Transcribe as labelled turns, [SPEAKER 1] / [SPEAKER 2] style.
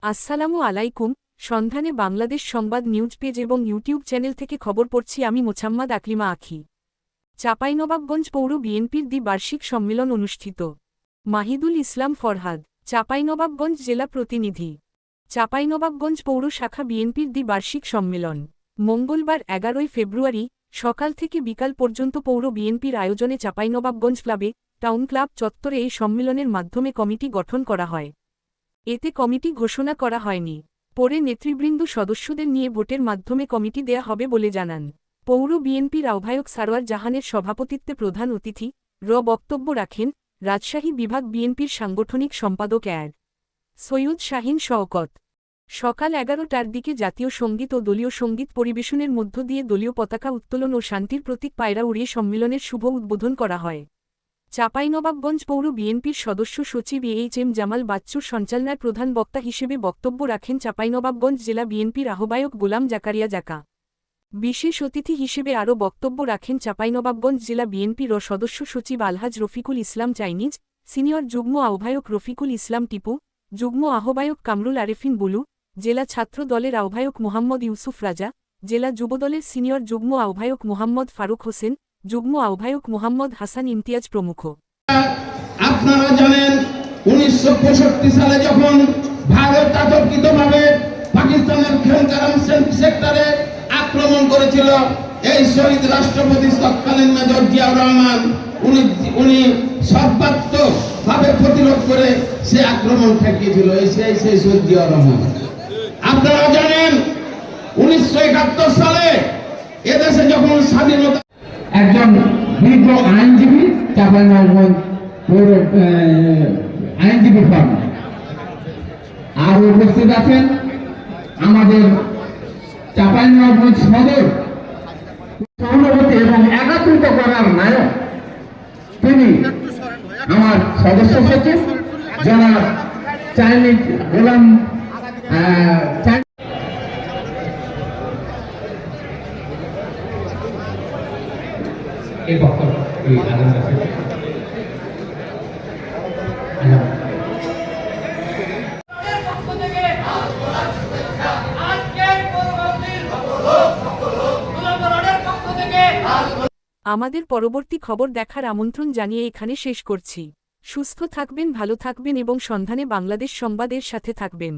[SPEAKER 1] আসসালামু আলাইকুম। সন্ধানে বাংলাদেশ সংবাদ নিউজ পেজ এবং ইউটিউব চ্যানেল থেকে খবর পড়ছি আমি মোছাম্মদ আকলিমা আখি। চাঁপাইনবাবগঞ্জ পৌর বিএনপির দ্বিবার্ষিক সম্মেলন অনুষ্ঠিত। মাহিদুল ইসলাম ফরহাদ, চাঁপাইনবাবগঞ্জ জেলা প্রতিনিধি। চাঁপাইনবাবগঞ্জ পৌর শাখা বিএনপির দ্বিবার্ষিক সম্মেলন মঙ্গলবার 11 ফেব্রুয়ারি সকাল থেকে বিকাল পর্যন্ত পৌর বিএনপির আয়োজনে চাঁপাইনবাবগঞ্জ ক্লাবে টাউন ক্লাব চত্বরে এই সম্মেলনের মাধ্যমে কমিটি গঠন করা হয়। এতে কমিটি ঘোষণা করা হয়নি। পরে নেতৃবৃন্দ সদস্যদের নিয়ে ভোটের মাধ্যমে কমিটি দেয়া হবে বলে জানান। পৌর বিএনপির আহ্বায়ক সারোয়ার জাহানের সভাপতিত্বে প্রধান অতিথি বক্তব্য রাখেন রাজশাহী বিভাগ বিএনপির সাংগঠনিক সম্পাদক অ্যাড. সৈয়দ শাহিন শওকত। সকাল 11টার দিকে জাতীয় সঙ্গীত ও দলীয় সঙ্গীত পরিবেশনের মধ্য দিয়ে দলীয় পতাকা উত্তোলন ও শান্তির প্রতীক পায়রা উড়িয়ে সম্মেলনের শুভ উদ্বোধন করা হয়। চাঁপাইনবাবগঞ্জ পৌর বিএনপির সদস্য সচিব এইচ.এম. জামাল বাচ্চুর সঞ্চালনায় প্রধান বক্তা হিসেবে বক্তব্য রাখেন চাঁপাইনবাবগঞ্জ জেলা বিএনপির আহ্বায়ক গোলাম জাকারিয়া জাকা। বিশেষ অতিথি হিসেবে আরও বক্তব্য রাখেন চাঁপাইনবাবগঞ্জ জেলা বিএনপির সদস্য সচিব আলহাজ রফিকুল ইসলাম চাইনিজ, সিনিয়র যুগ্ম আহ্বায়ক রফিকুল ইসলাম টিপু, যুগ্ম আহ্বায়ক কামরুল আরেফিন বুলু, জেলা ছাত্র দলের আহ্বায়ক মোহাম্মদ ইউসুফ রাজা, জেলা যুবদলের সিনিয়র যুগ্ম আহ্বায়ক মোহাম্মদ ফারুক হোসেন, যুগ্ম আহ্বায়ক মোহাম্মদ হাসান ইমতিয়াজ প্রমুখ।
[SPEAKER 2] আপনারা জানেন 1965 সালে যখন ভারত আতঙ্কিতভাবে পাকিস্তানের খেলকারাম সেক্টরে আক্রমণ করেছিল, এই শহীদ রাষ্ট্রপতি তৎকালীন মেজর জিয়াউর রহমান উনি সর্বাত্মকভাবে প্রতিরোধ করে সে আক্রমণ ঠেকিয়েছিল। সেই শহীদ জিয়াউর রহমান। আপনারা জানেন 1971 সালে এদেশে যখন স্বাধীনতা
[SPEAKER 3] একজন বিজ্ঞ আইনজীবী চাঁপাইনবাবগঞ্জ পৌর আইনজীবী ফার্ম আর উপস্থিত আছেন আমাদের চাঁপাইনবাবগঞ্জ সদর সভাপতি এবং একাত্রিত করার নায়ক তিনি আমার সদস্য সচিব জনাব চাইনিজ গোলাম এই বক্তব্য
[SPEAKER 1] আমাদের পরবর্তী খবর দেখার আমন্ত্রণ জানিয়ে এখানে শেষ করছি। সুস্থ থাকবেন, ভালো থাকবেন এবং সন্ধানে বাংলাদেশ সংবাদের সাথে থাকবেন।